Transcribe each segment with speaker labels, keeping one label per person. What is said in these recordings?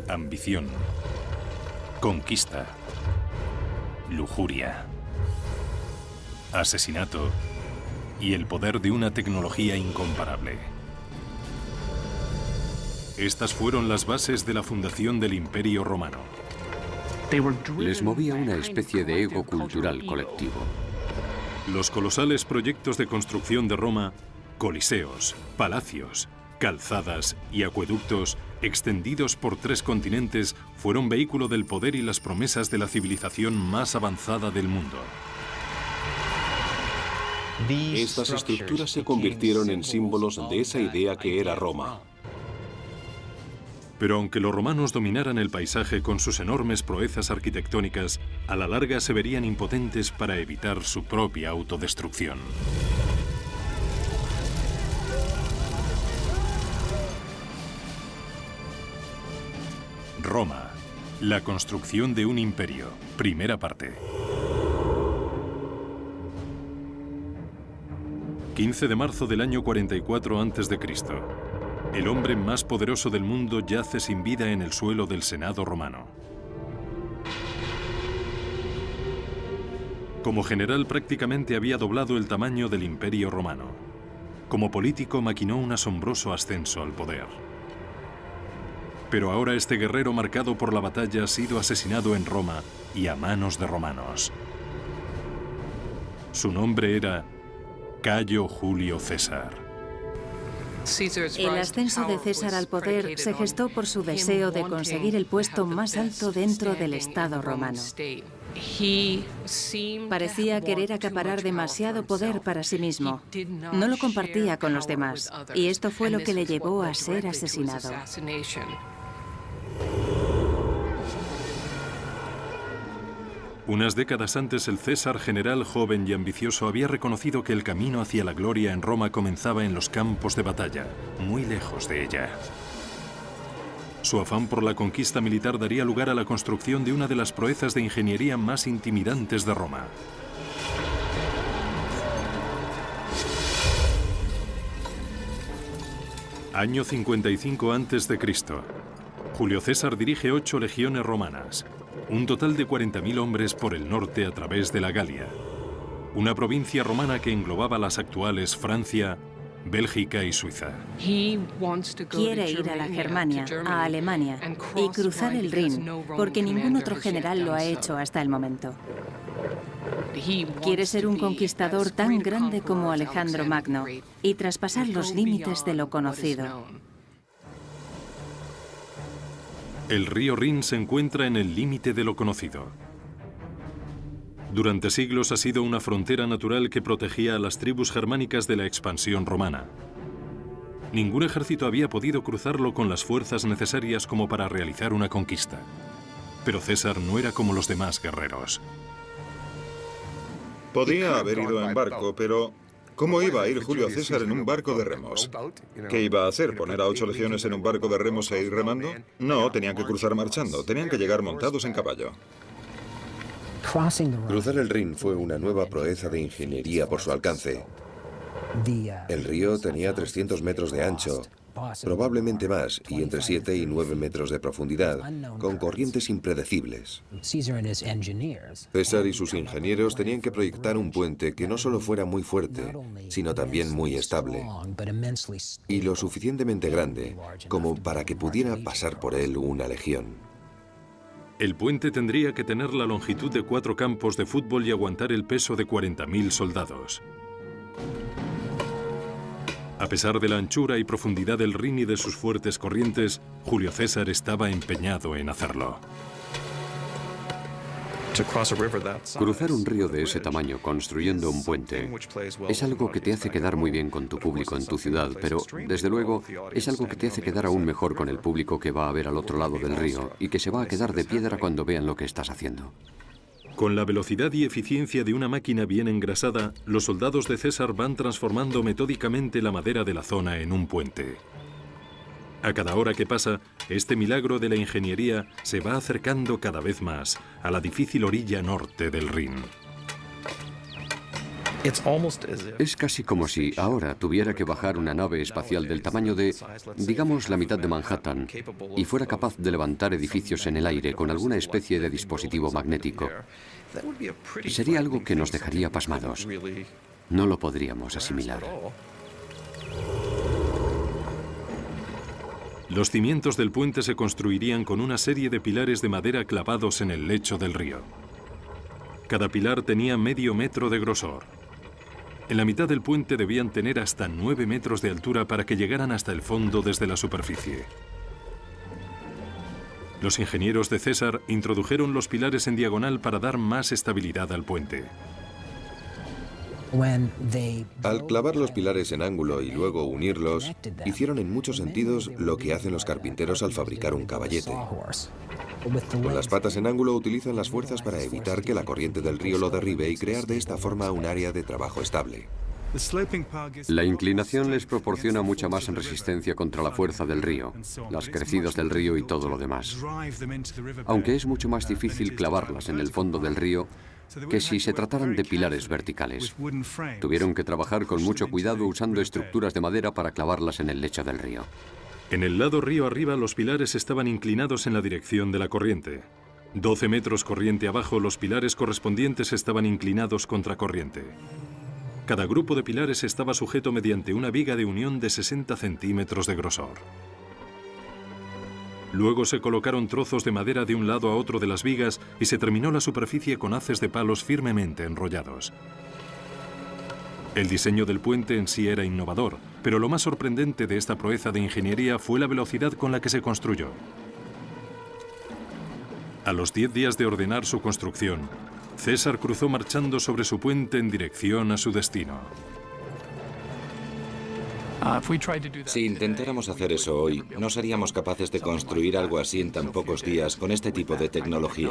Speaker 1: ambición, conquista, lujuria, asesinato y el poder de una tecnología incomparable. Estas fueron las bases de la fundación del Imperio Romano.
Speaker 2: Les movía una especie de ego cultural colectivo.
Speaker 1: Los colosales proyectos de construcción de Roma, coliseos, palacios, calzadas y acueductos extendidos por 3 continentes, fueron vehículo del poder y las promesas de la civilización más avanzada del mundo.
Speaker 3: Estas estructuras se convirtieron en símbolos de esa idea que era Roma.
Speaker 1: Pero aunque los romanos dominaran el paisaje con sus enormes proezas arquitectónicas, a la larga se verían impotentes para evitar su propia autodestrucción. Roma, la construcción de un imperio, primera parte. 15 de marzo del año 44 a.C. El hombre más poderoso del mundo yace sin vida en el suelo del Senado romano. Como general prácticamente había doblado el tamaño del Imperio Romano. Como político maquinó un asombroso ascenso al poder. Pero ahora este guerrero marcado por la batalla ha sido asesinado en Roma y a manos de romanos. Su nombre era Cayo Julio César.
Speaker 4: El ascenso de César al poder se gestó por su deseo de conseguir el puesto más alto dentro del Estado romano. Parecía querer acaparar demasiado poder para sí mismo. No lo compartía con los demás, y esto fue lo que le llevó a ser asesinado.
Speaker 1: Unas décadas antes, el César general joven y ambicioso había reconocido que el camino hacia la gloria en Roma comenzaba en los campos de batalla, muy lejos de ella. Su afán por la conquista militar daría lugar a la construcción de una de las proezas de ingeniería más intimidantes de Roma. Año 55 a.C. Julio César dirige 8 legiones romanas, un total de 40.000 hombres por el norte a través de la Galia, una provincia romana que englobaba las actuales Francia, Bélgica y Suiza.
Speaker 4: Quiere ir a la Germania, a Alemania, y cruzar el Rin, porque ningún otro general lo ha hecho hasta el momento. Quiere ser un conquistador tan grande como Alejandro Magno y traspasar los límites de lo conocido.
Speaker 1: El río Rin se encuentra en el límite de lo conocido. Durante siglos ha sido una frontera natural que protegía a las tribus germánicas de la expansión romana. Ningún ejército había podido cruzarlo con las fuerzas necesarias como para realizar una conquista. Pero César no era como los demás guerreros.
Speaker 5: Podía haber ido en barco, pero ¿cómo iba a ir Julio César en un barco de remos? ¿Qué iba a hacer? ¿Poner a 8 legiones en un barco de remos e ir remando? No, tenían que cruzar marchando, tenían que llegar montados en caballo.
Speaker 6: Cruzar el Rin fue una nueva proeza de ingeniería por su alcance. El río tenía 300 metros de ancho, probablemente más, y entre 7 y 9 metros de profundidad, con corrientes impredecibles. César y sus ingenieros tenían que proyectar un puente que no solo fuera muy fuerte, sino también muy estable, y lo suficientemente grande como para que pudiera pasar por él una legión.
Speaker 1: El puente tendría que tener la longitud de 4 campos de fútbol y aguantar el peso de 40.000 soldados. A pesar de la anchura y profundidad del Rin y de sus fuertes corrientes, Julio César estaba empeñado en hacerlo.
Speaker 2: Cruzar un río de ese tamaño construyendo un puente es algo que te hace quedar muy bien con tu público en tu ciudad, pero desde luego es algo que te hace quedar aún mejor con el público que va a ver al otro lado del río y que se va a quedar de piedra cuando vean lo que estás haciendo.
Speaker 1: Con la velocidad y eficiencia de una máquina bien engrasada, los soldados de César van transformando metódicamente la madera de la zona en un puente. A cada hora que pasa, este milagro de la ingeniería se va acercando cada vez más a la difícil orilla norte del Rin.
Speaker 2: Es casi como si ahora tuviera que bajar una nave espacial del tamaño de, digamos, la mitad de Manhattan y fuera capaz de levantar edificios en el aire con alguna especie de dispositivo magnético. Sería algo que nos dejaría pasmados. No lo podríamos asimilar.
Speaker 1: Los cimientos del puente se construirían con una serie de pilares de madera clavados en el lecho del río. Cada pilar tenía medio metro de grosor. En la mitad del puente debían tener hasta 9 metros de altura para que llegaran hasta el fondo desde la superficie. Los ingenieros de César introdujeron los pilares en diagonal para dar más estabilidad al puente.
Speaker 6: Al clavar los pilares en ángulo y luego unirlos, hicieron en muchos sentidos lo que hacen los carpinteros al fabricar un caballete. Con las patas en ángulo utilizan las fuerzas para evitar que la corriente del río lo derribe y crear de esta forma un área de trabajo estable.
Speaker 2: La inclinación les proporciona mucha más resistencia contra la fuerza del río, las crecidas del río y todo lo demás. Aunque es mucho más difícil clavarlas en el fondo del río que si se trataran de pilares verticales. Tuvieron que trabajar con mucho cuidado usando estructuras de madera para clavarlas en el lecho del río.
Speaker 1: En el lado río arriba los pilares estaban inclinados en la dirección de la corriente. 12 metros corriente abajo los pilares correspondientes estaban inclinados contra corriente. Cada grupo de pilares estaba sujeto mediante una viga de unión de 60 centímetros de grosor. Luego se colocaron trozos de madera de un lado a otro de las vigas y se terminó la superficie con haces de palos firmemente enrollados. El diseño del puente en sí era innovador, pero lo más sorprendente de esta proeza de ingeniería fue la velocidad con la que se construyó. A los 10 días de ordenar su construcción, César cruzó marchando sobre su puente en dirección a su destino.
Speaker 7: Si intentáramos hacer eso hoy, no seríamos capaces de construir algo así en tan pocos días con este tipo de tecnología.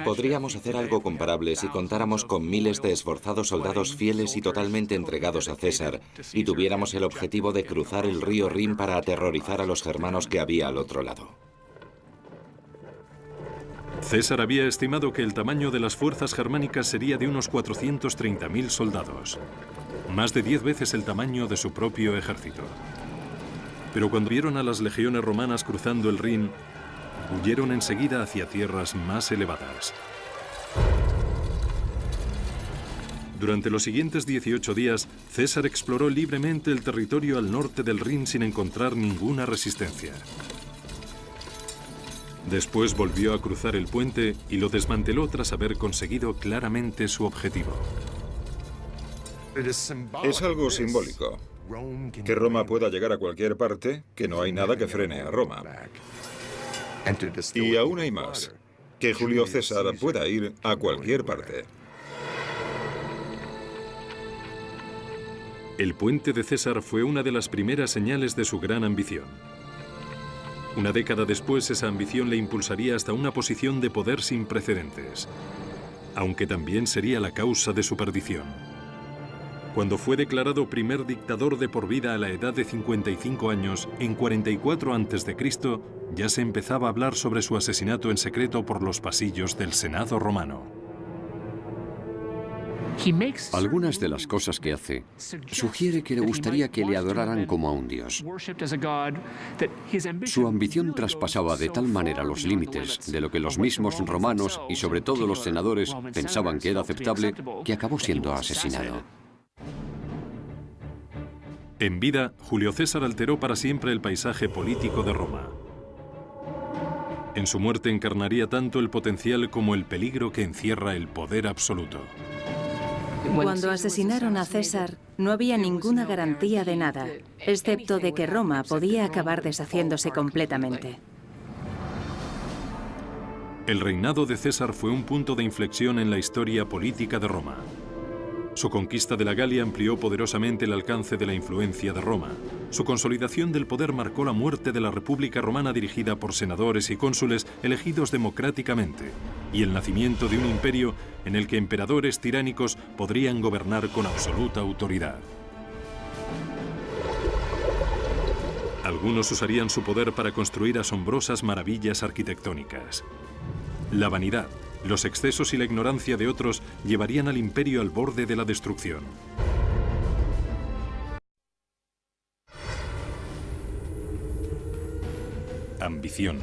Speaker 7: Podríamos hacer algo comparable si contáramos con miles de esforzados soldados fieles y totalmente entregados a César y tuviéramos el objetivo de cruzar el río Rin para aterrorizar a los germanos que había al otro lado.
Speaker 1: César había estimado que el tamaño de las fuerzas germánicas sería de unos 430.000 soldados, más de 10 veces el tamaño de su propio ejército. Pero cuando vieron a las legiones romanas cruzando el Rin, huyeron enseguida hacia tierras más elevadas. Durante los siguientes 18 días, César exploró libremente el territorio al norte del Rin sin encontrar ninguna resistencia. Después volvió a cruzar el puente y lo desmanteló tras haber conseguido claramente su objetivo.
Speaker 5: Es algo simbólico. Que Roma pueda llegar a cualquier parte, que no hay nada que frene a Roma. Y aún hay más. Que Julio César pueda ir a cualquier parte.
Speaker 1: El puente de César fue una de las primeras señales de su gran ambición. Una década después, esa ambición le impulsaría hasta una posición de poder sin precedentes, aunque también sería la causa de su perdición. Cuando fue declarado primer dictador de por vida a la edad de 55 años, en 44 a.C., ya se empezaba a hablar sobre su asesinato en secreto por los pasillos del Senado romano.
Speaker 2: Algunas de las cosas que hace sugiere que le gustaría que le adoraran como a un dios. Su ambición traspasaba de tal manera los límites de lo que los mismos romanos y sobre todo los senadores pensaban que era aceptable, que acabó siendo asesinado.
Speaker 1: En vida, Julio César alteró para siempre el paisaje político de Roma. En su muerte encarnaría tanto el potencial como el peligro que encierra el poder absoluto.
Speaker 4: Cuando asesinaron a César, no había ninguna garantía de nada, excepto de que Roma podía acabar deshaciéndose completamente.
Speaker 1: El reinado de César fue un punto de inflexión en la historia política de Roma. Su conquista de la Galia amplió poderosamente el alcance de la influencia de Roma. Su consolidación del poder marcó la muerte de la República Romana dirigida por senadores y cónsules elegidos democráticamente, y el nacimiento de un imperio en el que emperadores tiránicos podrían gobernar con absoluta autoridad. Algunos usarían su poder para construir asombrosas maravillas arquitectónicas. La vanidad, Los excesos y la ignorancia de otros llevarían al imperio al borde de la destrucción. Ambición,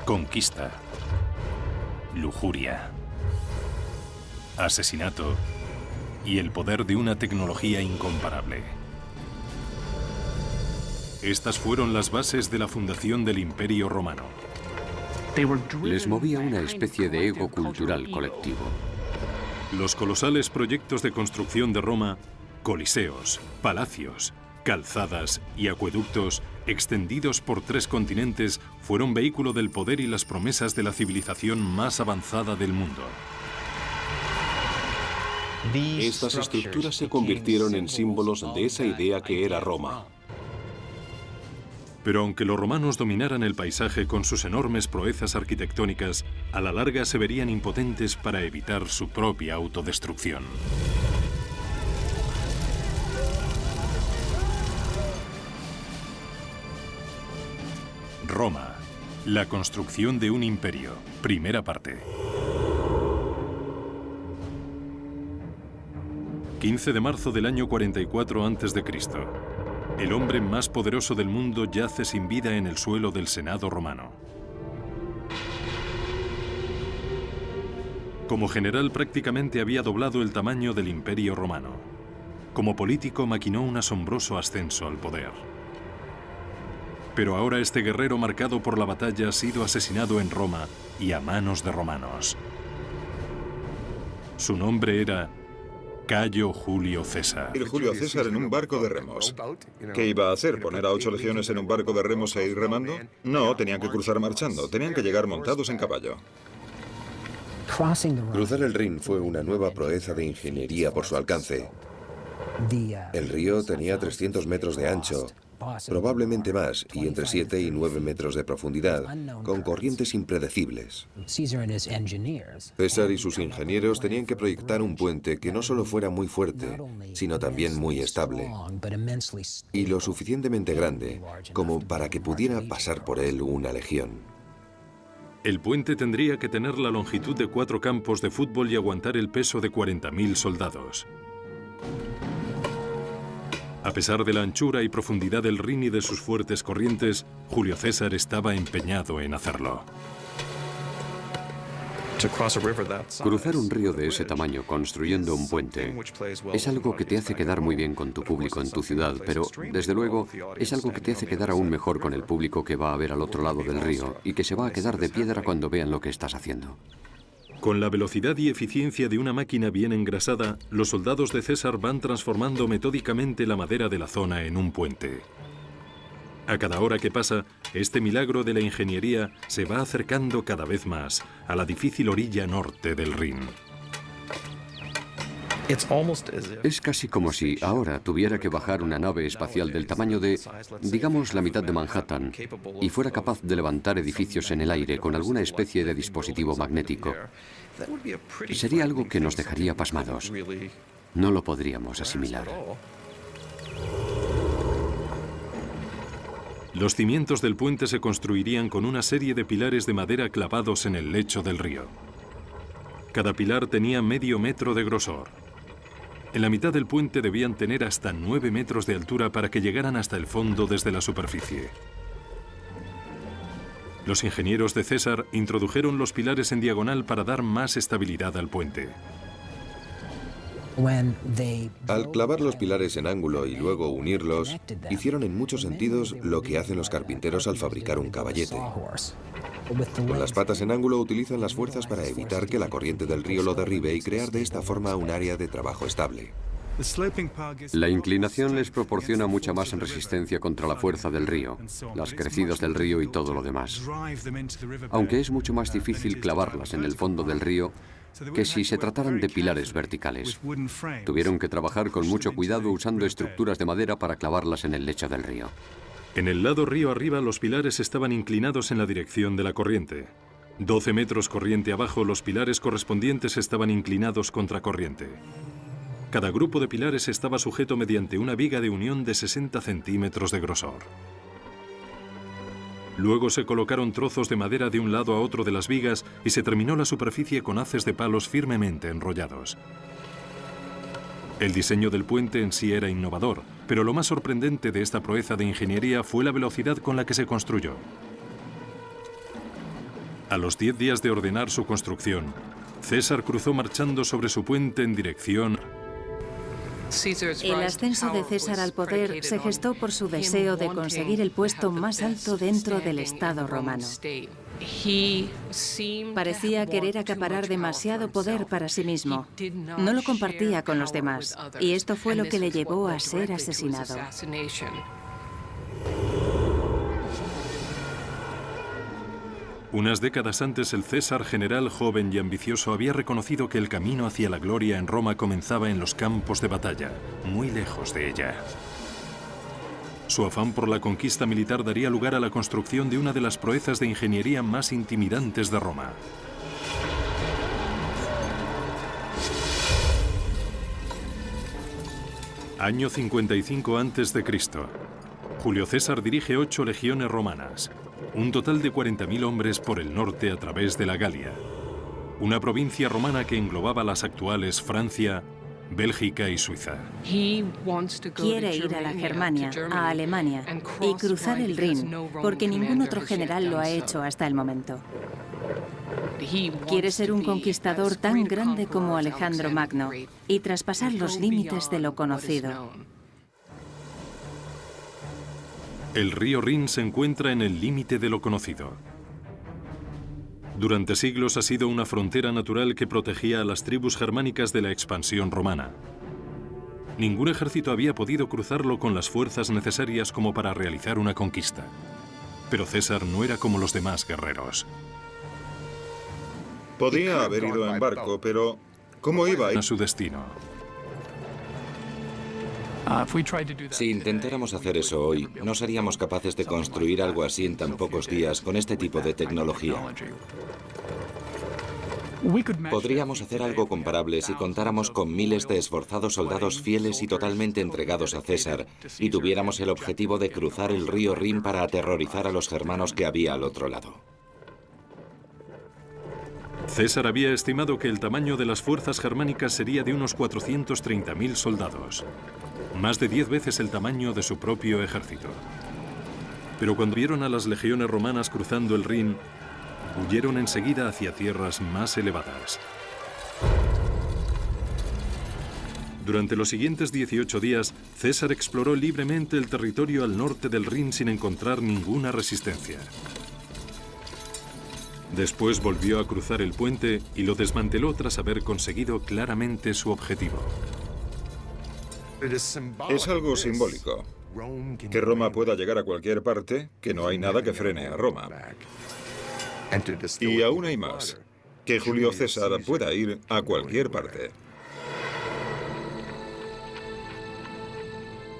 Speaker 1: conquista, lujuria, asesinato y el poder de una tecnología incomparable. Estas fueron las bases de la fundación del Imperio Romano.
Speaker 2: Les movía una especie de ego cultural colectivo.
Speaker 1: Los colosales proyectos de construcción de Roma, coliseos, palacios, calzadas y acueductos extendidos por 3 continentes fueron vehículo del poder y las promesas de la civilización más avanzada del mundo.
Speaker 3: Estas estructuras se convirtieron en símbolos de esa idea que era Roma.
Speaker 1: Pero aunque los romanos dominaran el paisaje con sus enormes proezas arquitectónicas, a la larga se verían impotentes para evitar su propia autodestrucción. Roma, la construcción de un imperio. Primera parte. 15 de marzo del año 44 a.C. El hombre más poderoso del mundo yace sin vida en el suelo del Senado romano. Como general prácticamente había doblado el tamaño del Imperio Romano. Como político maquinó un asombroso ascenso al poder. Pero ahora este guerrero marcado por la batalla ha sido asesinado en Roma y a manos de romanos. Su nombre era Cayo Julio César.
Speaker 5: Ir Julio César en un barco de remos. ¿Qué iba a hacer? ¿Poner a 8 legiones en un barco de remos e ir remando? No, tenían que cruzar marchando. Tenían que llegar montados en caballo.
Speaker 6: Cruzar el Rin fue una nueva proeza de ingeniería por su alcance. El río tenía 300 metros de ancho, probablemente más, y entre 7 y 9 metros de profundidad, con corrientes impredecibles. César y sus ingenieros tenían que proyectar un puente que no solo fuera muy fuerte, sino también muy estable, y lo suficientemente grande como para que pudiera pasar por él una legión.
Speaker 1: El puente tendría que tener la longitud de 4 campos de fútbol y aguantar el peso de 40.000 soldados. A pesar de la anchura y profundidad del Rin y de sus fuertes corrientes, Julio César estaba empeñado en hacerlo.
Speaker 2: Cruzar un río de ese tamaño construyendo un puente es algo que te hace quedar muy bien con tu público en tu ciudad, pero, desde luego, es algo que te hace quedar aún mejor con el público que va a ver al otro lado del río y que se va a quedar de piedra cuando vean lo que estás haciendo.
Speaker 1: Con la velocidad y eficiencia de una máquina bien engrasada, los soldados de César van transformando metódicamente la madera de la zona en un puente. A cada hora que pasa, este milagro de la ingeniería se va acercando cada vez más a la difícil orilla norte del Rin.
Speaker 2: Es casi como si ahora tuviera que bajar una nave espacial del tamaño de, digamos, la mitad de Manhattan y fuera capaz de levantar edificios en el aire con alguna especie de dispositivo magnético. Sería algo que nos dejaría pasmados. No lo podríamos asimilar.
Speaker 1: Los cimientos del puente se construirían con una serie de pilares de madera clavados en el lecho del río. Cada pilar tenía medio metro de grosor. En la mitad del puente debían tener hasta 9 metros de altura para que llegaran hasta el fondo desde la superficie. Los ingenieros de César introdujeron los pilares en diagonal para dar más estabilidad al puente.
Speaker 6: Al clavar los pilares en ángulo y luego unirlos, hicieron en muchos sentidos lo que hacen los carpinteros al fabricar un caballete. Con las patas en ángulo utilizan las fuerzas para evitar que la corriente del río lo derribe y crear de esta forma un área de trabajo estable.
Speaker 2: La inclinación les proporciona mucha más resistencia contra la fuerza del río, las crecidas del río y todo lo demás. Aunque es mucho más difícil clavarlas en el fondo del río que si se trataran de pilares verticales. Tuvieron que trabajar con mucho cuidado usando estructuras de madera para clavarlas en el lecho del río.
Speaker 1: En el lado río arriba los pilares estaban inclinados en la dirección de la corriente. 12 metros corriente abajo los pilares correspondientes estaban inclinados contra corriente. Cada grupo de pilares estaba sujeto mediante una viga de unión de 60 centímetros de grosor. Luego se colocaron trozos de madera de un lado a otro de las vigas y se terminó la superficie con haces de palos firmemente enrollados. El diseño del puente en sí era innovador, pero lo más sorprendente de esta proeza de ingeniería fue la velocidad con la que se construyó. A los 10 días de ordenar su construcción, César cruzó marchando sobre su puente en dirección.
Speaker 4: El ascenso de César al poder se gestó por su deseo de conseguir el puesto más alto dentro del Estado romano. Parecía querer acaparar demasiado poder para sí mismo. No lo compartía con los demás, y esto fue lo que le llevó a ser asesinado.
Speaker 1: Unas décadas antes, el César general joven y ambicioso había reconocido que el camino hacia la gloria en Roma comenzaba en los campos de batalla, muy lejos de ella. Su afán por la conquista militar daría lugar a la construcción de una de las proezas de ingeniería más intimidantes de Roma. Año 55 a.C. Julio César dirige 8 legiones romanas, un total de 40.000 hombres por el norte a través de la Galia, una provincia romana que englobaba las actuales Francia, Bélgica y Suiza.
Speaker 4: Quiere ir a la Germania, a Alemania, y cruzar el Rin, porque ningún otro general lo ha hecho hasta el momento. Quiere ser un conquistador tan grande como Alejandro Magno y traspasar los límites de lo conocido.
Speaker 1: El río Rin se encuentra en el límite de lo conocido. Durante siglos ha sido una frontera natural que protegía a las tribus germánicas de la expansión romana. Ningún ejército había podido cruzarlo con las fuerzas necesarias como para realizar una conquista. Pero César no era como los demás guerreros.
Speaker 5: Podía haber ido en barco, pero ¿cómo iba
Speaker 1: a su destino?
Speaker 7: Si intentáramos hacer eso hoy, no seríamos capaces de construir algo así en tan pocos días con este tipo de tecnología. Podríamos hacer algo comparable si contáramos con miles de esforzados soldados fieles y totalmente entregados a César y tuviéramos el objetivo de cruzar el río Rin para aterrorizar a los germanos que había al otro lado.
Speaker 1: César había estimado que el tamaño de las fuerzas germánicas sería de unos 430.000 soldados, más de 10 veces el tamaño de su propio ejército. Pero cuando vieron a las legiones romanas cruzando el Rin, huyeron enseguida hacia tierras más elevadas. Durante los siguientes 18 días, César exploró libremente el territorio al norte del Rin sin encontrar ninguna resistencia. Después volvió a cruzar el puente y lo desmanteló tras haber conseguido claramente su objetivo.
Speaker 5: Es algo simbólico. Que Roma pueda llegar a cualquier parte, que no hay nada que frene a Roma. Y aún hay más. Que Julio César pueda ir a cualquier parte.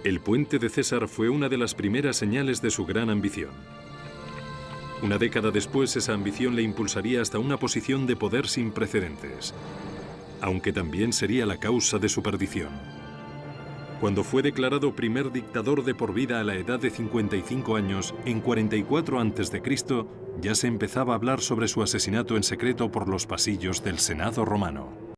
Speaker 1: El puente de César fue una de las primeras señales de su gran ambición. Una década después, esa ambición le impulsaría hasta una posición de poder sin precedentes, aunque también sería la causa de su perdición. Cuando fue declarado primer dictador de por vida a la edad de 55 años, en 44 a.C., ya se empezaba a hablar sobre su asesinato en secreto por los pasillos del Senado romano.